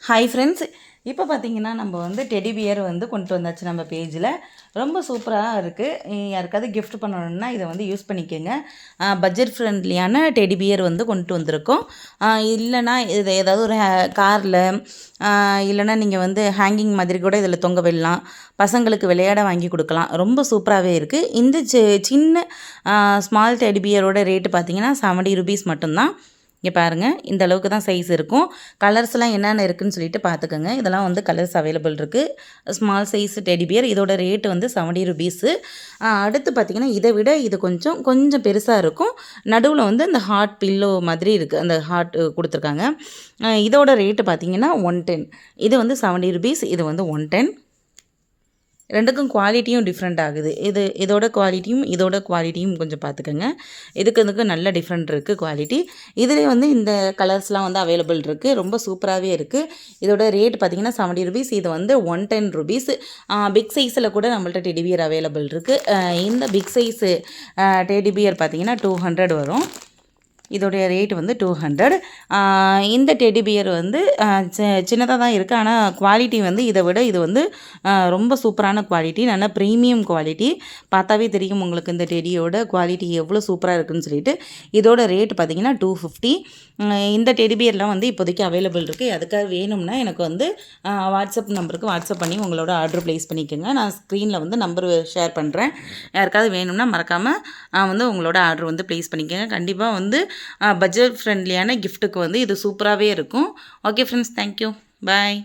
Hi friends, இப்போ பார்த்தீங்கன்னா நம்ம வந்து டெடி பியர் வந்து கொண்டு வந்தாச்சு நம்ம பேஜில். ரொம்ப சூப்பராக இருக்குது. யாருக்காவது கிஃப்ட் பண்ணணுன்னா இதை வந்து யூஸ் பண்ணிக்கோங்க. பட்ஜெட் ஃப்ரெண்ட்லியான டெடி பியர் வந்து கொண்டு வந்திருக்கோம். இல்லைனா இது ஏதாவது ஒரு காரில் இல்லைனா நீங்கள் வந்து ஹேங்கிங் மாதிரி கூட இதில் தொங்க விடலாம். பசங்களுக்கு விளையாட வாங்கி கொடுக்கலாம். ரொம்ப சூப்பராகவே இருக்குது. இந்த சின்ன ஸ்மால் டெடி பியரோட ரேட்டு பார்த்தீங்கன்னா 70 ரூபீஸ் மட்டும்தான். இங்கே பாருங்கள், இந்த அளவுக்கு தான் சைஸ் இருக்கும். கலர்ஸ்லாம் என்னென்ன இருக்குதுன்னு சொல்லிட்டு பார்த்துக்கோங்க. இதெல்லாம் வந்து கலர்ஸ் அவைலபிள் இருக்குது. ஸ்மால் சைஸ் டெடி பியர் இதோட ரேட்டு வந்து 70 ரூபீஸு. அடுத்து பார்த்திங்கன்னா இதை விட இது கொஞ்சம் பெருசாக இருக்கும். நடுவில் வந்து இந்த ஹார்ட் பில்லோ மாதிரி இருக்குது, அந்த ஹார்ட் கொடுத்துருக்காங்க. இதோட ரேட்டு பார்த்திங்கன்னா 110. இது வந்து 70 ரூபீஸ், இது வந்து 110. ரெண்டுக்கும் குவாலிட்டியும் டிஃப்ரெண்ட் ஆகுது. இதோட குவாலிட்டியும் கொஞ்சம் பார்த்துக்கோங்க. இதுக்கு நல்ல டிஃப்ரெண்ட் இருக்குது குவாலிட்டி. இதிலே வந்து இந்த கலர்ஸ்லாம் வந்து அவைலபிள் இருக்குது. ரொம்ப சூப்பராகவே இருக்குது. இதோட ரேட் பார்த்திங்கன்னா 70 ரூபீஸ், இது வந்து 110 ரூபீஸ். பிக் சைஸில் கூட நம்மள்ட்ட டெடி பியர் அவைலபிள் இருக்குது. இந்த பிக் சைஸு டெடி பியர் பார்த்திங்கன்னா 200 வரும். இதோடைய ரேட் வந்து 200. இந்த டெடி பியர் வந்து சின்னதாக தான் இருக்குது. ஆனால் குவாலிட்டி வந்து இதை விட இது வந்து ரொம்ப சூப்பரான குவாலிட்டி, நல்லா ப்ரீமியம் குவாலிட்டி. பார்த்தாவே தெரியும் உங்களுக்கு இந்த டெடியோட குவாலிட்டி எவ்வளோ சூப்பராக இருக்குதுன்னு சொல்லிட்டு. இதோட ரேட் பார்த்திங்கன்னா 250. இந்த டெடி பியர்லாம் வந்து இப்போதைக்கு அவைலபிள் இருக்குது. அதுக்காக வேணும்னா எனக்கு வந்து வாட்ஸ்அப் நம்பருக்கு வாட்ஸ்அப் பண்ணி உங்களோட ஆர்டர் ப்ளேஸ் பண்ணிக்கோங்க. நான் ஸ்க்ரீனில் வந்து நம்பர் ஷேர் பண்ணுறேன். யாருக்காவது வேணும்னா மறக்காமல் வந்து உங்களோட ஆர்டர் வந்து ப்ளேஸ் பண்ணிக்கோங்க. கண்டிப்பாக வந்து பட்ஜெட் ஃப்ரெண்ட்லியான கிஃப்ட்டுக்கு வந்து இது சூப்பராகவே இருக்கும். ஓகே ஃப்ரெண்ட்ஸ், தேங்க்யூ, பாய்.